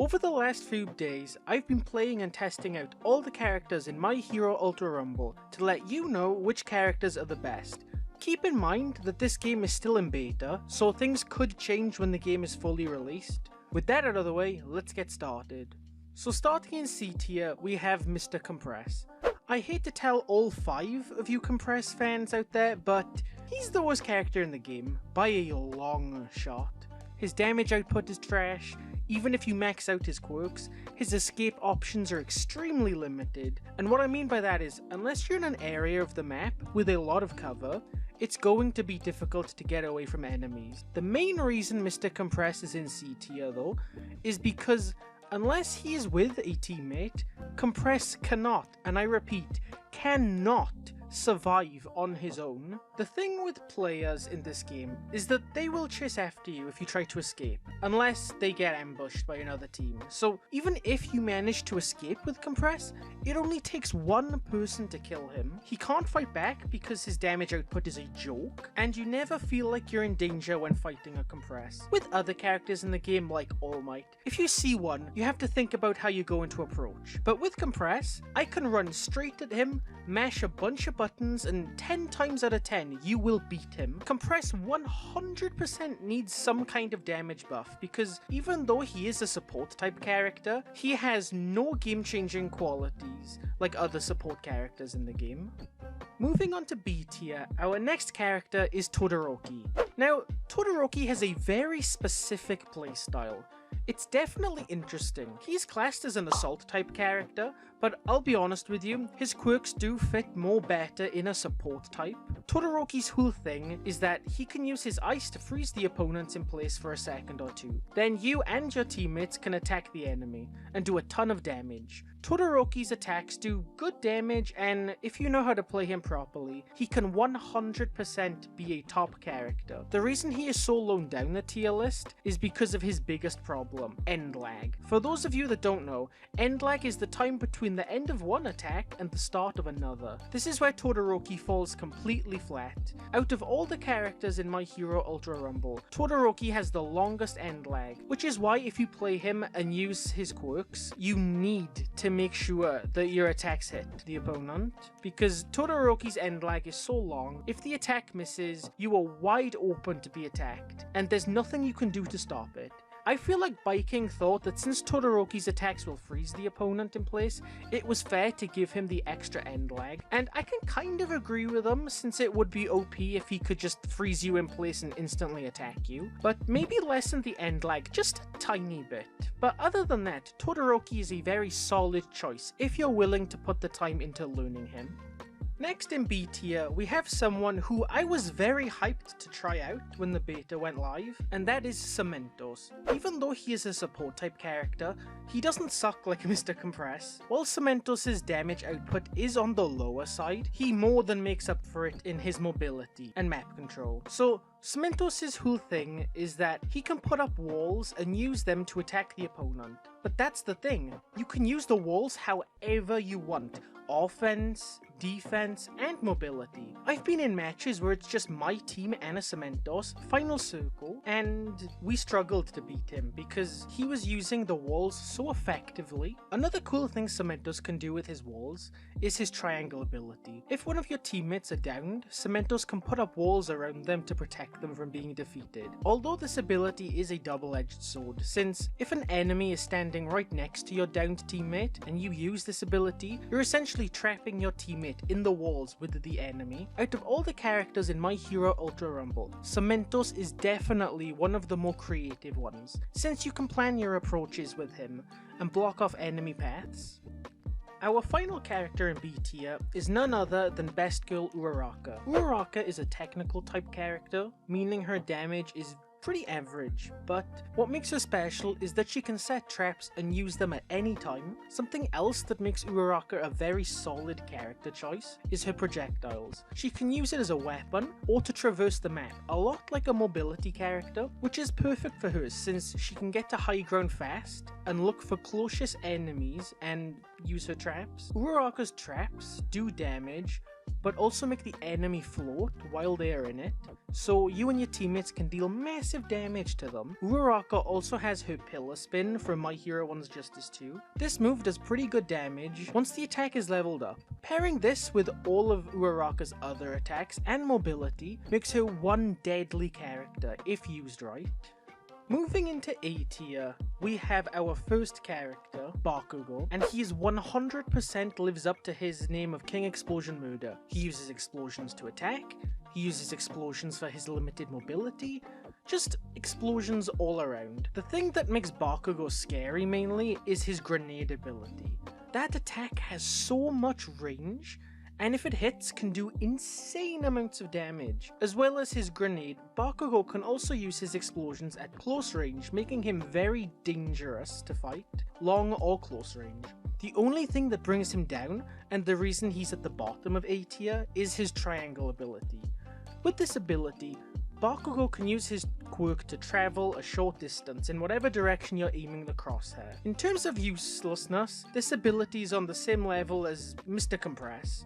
Over the last few days, I've been playing and testing out all the characters in My Hero Ultra Rumble to let you know which characters are the best. Keep in mind that this game is still in beta, so things could change when the game is fully released. With that out of the way, let's get started. So starting in C tier, we have Mr. Compress. I hate to tell all 5 of you Compress fans out there, but he's the worst character in the game, by a long shot. His damage output is trash. Even if you max out his quirks, his escape options are extremely limited, and what I mean by that is, unless you're in an area of the map with a lot of cover, it's going to be difficult to get away from enemies. The main reason Mr. Compress is in C tier though, is because unless he is with a teammate, Compress cannot, and I repeat, cannot survive on his own. The thing with players in this game is that they will chase after you if you try to escape, unless they get ambushed by another team. So even if you manage to escape with Compress, it only takes one person to kill him. He can't fight back because his damage output is a joke, and you never feel like you're in danger when fighting a Compress. With other characters in the game like All Might, if you see one, you have to think about how you're going to approach. But with Compress, I can run straight at him, mash a bunch of buttons, and 10 times out of 10 you will beat him. Compress 100% needs some kind of damage buff because even though he is a support type character, he has no game changing qualities like other support characters in the game. Moving on to B tier, our next character is Todoroki. Now, Todoroki has a very specific playstyle. It's definitely interesting. He's classed as an assault type character, but I'll be honest with you, his quirks do fit more better in a support type. Todoroki's whole thing is that he can use his ice to freeze the opponents in place for a second or two. Then you and your teammates can attack the enemy and do a ton of damage. Todoroki's attacks do good damage, and if you know how to play him properly, he can 100% be a top character. The reason he is so low down the tier list is because of his biggest problem, end lag. For those of you that don't know, end lag is the time between the end of one attack and the start of another. This is where Todoroki falls completely flat. Out of all the characters in My Hero Ultra Rumble, Todoroki has the longest end lag, which is why if you play him and use his quirks, you need to make sure that your attacks hit the opponent, because Todoroki's end lag is so long, if the attack misses, you are wide open to be attacked, and there's nothing you can do to stop it. I feel like Biking thought that since Todoroki's attacks will freeze the opponent in place, it was fair to give him the extra end lag, and I can kind of agree with him since it would be OP if he could just freeze you in place and instantly attack you, but maybe lessen the end lag just a tiny bit. But other than that, Todoroki is a very solid choice if you're willing to put the time into learning him. Next in B tier, we have someone who I was very hyped to try out when the beta went live, and that is Cementos. Even though he is a support type character, he doesn't suck like Mr. Compress. While Cementos' damage output is on the lower side, he more than makes up for it in his mobility and map control. So Cementos' whole thing is that he can put up walls and use them to attack the opponent. But that's the thing, you can use the walls however you want. Offense, defense, and mobility. I've been in matches where it's just my team and a Cementos, final circle, and we struggled to beat him because he was using the walls so effectively. Another cool thing Cementos can do with his walls is his triangle ability. If one of your teammates are downed, Cementos can put up walls around them to protect them from being defeated. Although this ability is a double-edged sword, since if an enemy is standing right next to your downed teammate and you use this ability, you're essentially trapping your teammate in the walls with the enemy. Out of all the characters in My Hero Ultra Rumble, Cementos is definitely one of the more creative ones, since you can plan your approaches with him and block off enemy paths. Our final character in B tier is none other than Best Girl Uraraka. Uraraka is a technical type character, meaning her damage is pretty average, but what makes her special is that she can set traps and use them at any time. Something else that makes Uraraka a very solid character choice is her projectiles. She can use it as a weapon or to traverse the map, a lot like a mobility character, which is perfect for her since she can get to high ground fast and look for closest enemies and use her traps. Uraraka's traps do damage, but also make the enemy float while they are in it, so you and your teammates can deal massive damage to them. Uraraka also has her pillar spin from My Hero 1's Justice 2. This move does pretty good damage once the attack is leveled up. Pairing this with all of Uraraka's other attacks and mobility makes her one deadly character if used right. Moving into A tier, we have our first character, Bakugo, and he is 100% lives up to his name of King Explosion Murder. He uses explosions to attack, he uses explosions for his limited mobility, just explosions all around. The thing that makes Bakugo scary mainly is his grenade ability. That attack has so much range, and if it hits, can do insane amounts of damage. As well as his grenade, Bakugo can also use his explosions at close range, making him very dangerous to fight, long or close range. The only thing that brings him down, and the reason he's at the bottom of A tier, is his triangle ability. With this ability, Bakugo can use his quirk to travel a short distance in whatever direction you're aiming the crosshair. In terms of uselessness, this ability is on the same level as Mr. Compress,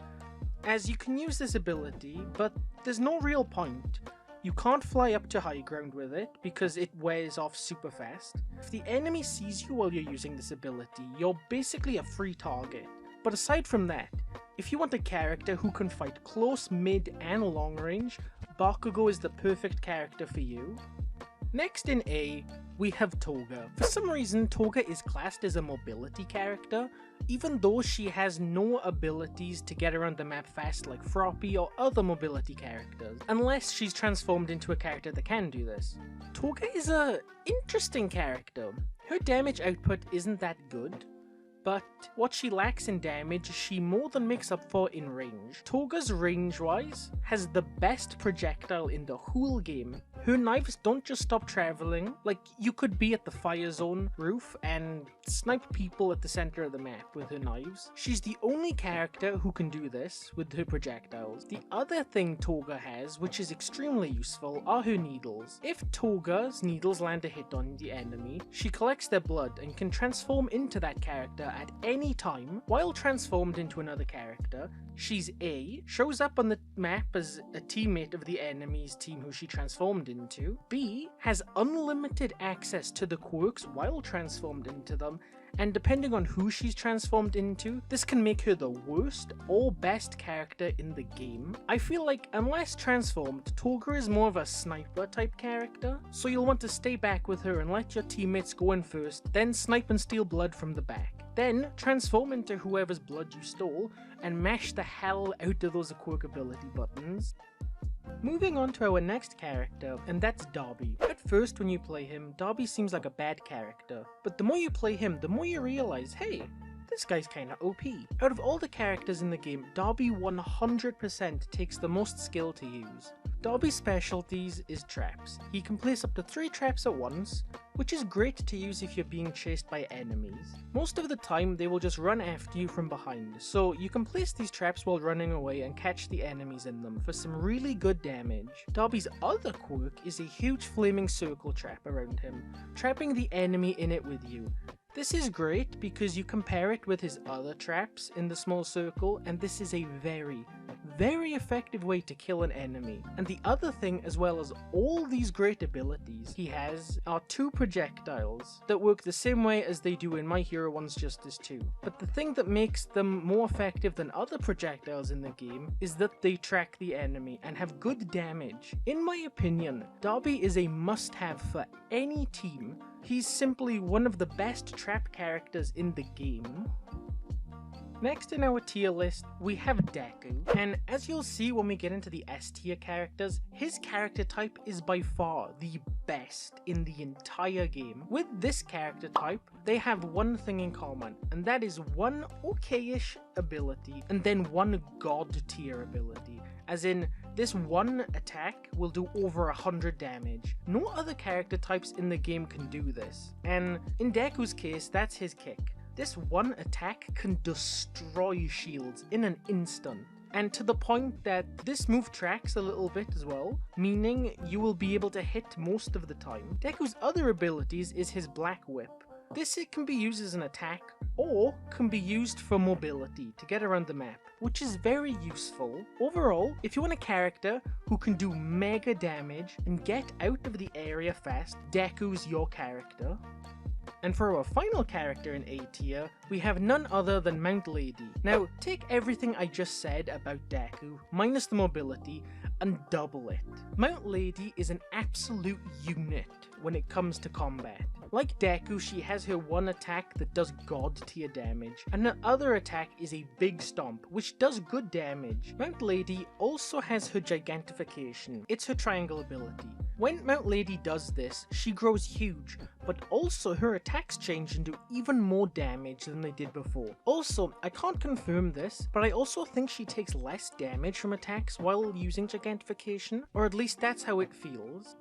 as you can use this ability, but there's no real point. You can't fly up to high ground with it because it wears off super fast. If the enemy sees you while you're using this ability, you're basically a free target. But aside from that, if you want a character who can fight close, mid, and long range, Bakugo is the perfect character for you. Next in A, we have Toga. For some reason, Toga is classed as a mobility character, even though she has no abilities to get around the map fast like Froppy or other mobility characters, unless she's transformed into a character that can do this. Toga is an interesting character. Her damage output isn't that good, but what she lacks in damage, she more than makes up for in range. Toga's range-wise has the best projectile in the whole game. Her knives don't just stop traveling, like you could be at the fire zone roof and snipe people at the center of the map with her knives. She's the only character who can do this with her projectiles. The other thing Toga has, which is extremely useful, are her needles. If Toga's needles land a hit on the enemy, she collects their blood and can transform into that character at any time. While transformed into another character, she's A, shows up on the map as a teammate of the enemy's team who she transformed into, B, has unlimited access to the quirks while transformed into them, and depending on who she's transformed into, this can make her the worst or best character in the game. I feel like unless transformed, Toga is more of a sniper type character, so you'll want to stay back with her and let your teammates go in first, then snipe and steal blood from the back. Then transform into whoever's blood you stole and mash the hell out of those quirk ability buttons. Moving on to our next character, and that's Dabi. At first when you play him, Dabi seems like a bad character, but the more you play him, the more you realize, hey, this guy's kinda OP. Out of all the characters in the game, Dabi 100% takes the most skill to use. Dabi's specialties is traps. He can place up to 3 traps at once, which is great to use if you're being chased by enemies. Most of the time they will just run after you from behind, so you can place these traps while running away and catch the enemies in them for some really good damage. Dabi's other quirk is a huge flaming circle trap around him, trapping the enemy in it with you. This is great because you compare it with his other traps in the small circle, and this is a very effective way to kill an enemy. And the other thing, as well as all these great abilities he has, are 2 projectiles that work the same way as they do in My Hero 1's Justice 2. But the thing that makes them more effective than other projectiles in the game is that they track the enemy and have good damage. In my opinion, Dabi is a must-have for any team. He's simply one of the best trap characters in the game. Next in our tier list, we have Deku, and as you'll see when we get into the S tier characters, his character type is by far the best in the entire game. With this character type, they have one thing in common, and that is one okay-ish ability, and then one god tier ability, as in, this one attack will do over 100 damage. No other character types in the game can do this, and in Deku's case, that's his kick. This one attack can destroy shields in an instant, and to the point that this move tracks a little bit as well, meaning you will be able to hit most of the time. Deku's other abilities is his Black Whip, This it can be used as an attack or can be used for mobility to get around the map, which is very useful. Overall, if you want a character who can do mega damage and get out of the area fast, Deku's your character. And for our final character in A tier, we have none other than Mount Lady. Now, take everything I just said about Deku, minus the mobility, and double it. Mount Lady is an absolute unit when it comes to combat. Like Deku, she has her one attack that does god tier damage, and her other attack is a big stomp, which does good damage. Mount Lady also has her gigantification, it's her triangle ability. When Mount Lady does this, she grows huge, but also her attacks change and do even more damage than they did before. Also, I can't confirm this, but I also think she takes less damage from attacks while using gigantification, or at least that's how it feels.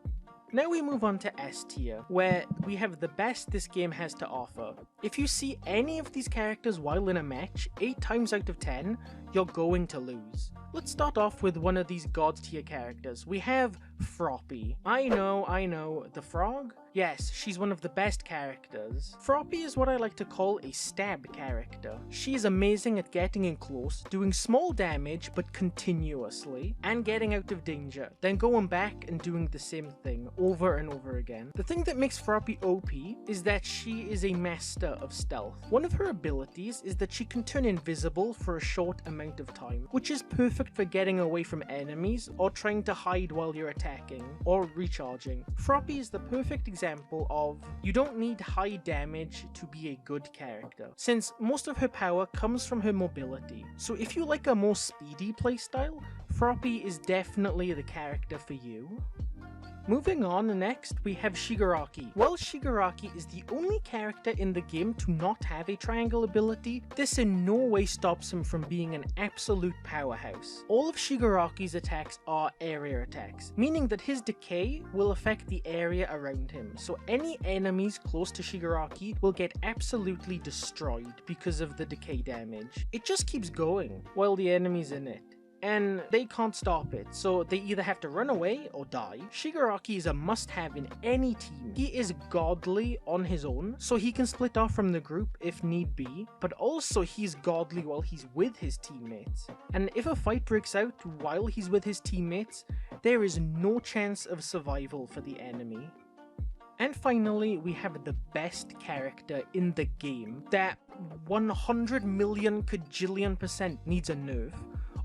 Now we move on to S tier, where we have the best this game has to offer. If you see any of these characters while in a match, 8 times out of 10, you're going to lose. Let's start off with one of these god tier characters. We have Froppy. I know, the frog? Yes, she's one of the best characters. Froppy is what I like to call a stab character. She is amazing at getting in close, doing small damage but continuously, and getting out of danger, then going back and doing the same thing over and over again. The thing that makes Froppy OP is that she is a master of stealth. One of her abilities is that she can turn invisible for a short amount of time, which is perfect for getting away from enemies or trying to hide while you're attacking or recharging. Froppy is the perfect example of you don't need high damage to be a good character, since most of her power comes from her mobility. So if you like a more speedy playstyle, Froppy is definitely the character for you. Moving on, next we have Shigaraki. While Shigaraki is the only character in the game to not have a triangle ability, this in no way stops him from being an absolute powerhouse. All of Shigaraki's attacks are area attacks, meaning that his decay will affect the area around him, so any enemies close to Shigaraki will get absolutely destroyed because of the decay damage. It just keeps going while the enemy's in it, and they can't stop it, so they either have to run away or die. Shigaraki is a must-have in any team. He is godly on his own, so he can split off from the group if need be, but also he's godly while he's with his teammates. And if a fight breaks out while he's with his teammates, there is no chance of survival for the enemy. And finally, we have the best character in the game that 100 million kajillion % needs a nerf,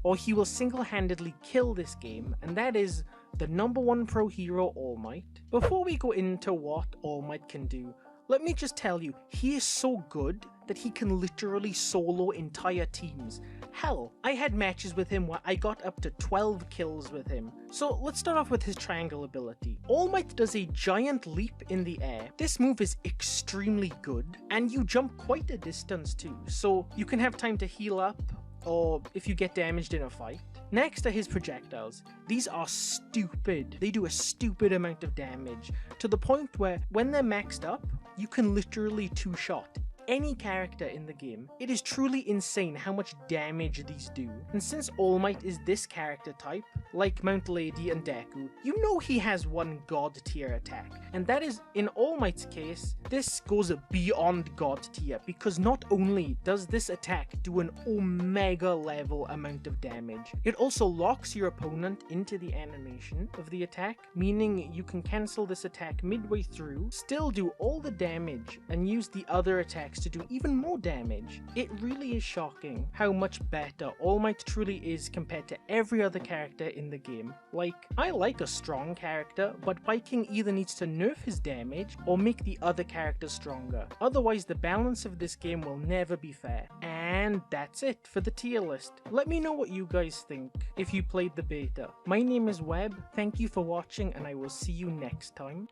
or he will single-handedly kill this game, and that is the #1 pro hero, All Might. Before we go into what All Might can do, let me just tell you, he is so good that he can literally solo entire teams. Hell, I had matches with him where I got up to 12 kills with him. So let's start off with his triangle ability. All Might does a giant leap in the air. This move is extremely good, and you jump quite a distance too, so you can have time to heal up, or if you get damaged in a fight. Next are his projectiles. These are stupid. They do a stupid amount of damage, to the point where when they're maxed up, you can literally two-shot any character in the game. It is truly insane how much damage these do. And since All Might is this character type, like Mount Lady and Deku, you know he has one god tier attack. And that is, in All Might's case, this goes beyond god tier, because not only does this attack do an omega level amount of damage, it also locks your opponent into the animation of the attack, meaning you can cancel this attack midway through, still do all the damage, and use the other attacks to do even more damage. It really is shocking how much better All Might truly is compared to every other character in the game. Like, I like a strong character, but Viking either needs to nerf his damage or make the other character stronger. Otherwise, the balance of this game will never be fair. And that's it for the tier list. Let me know what you guys think if you played the beta. My name is Webb, thank you for watching, and I will see you next time.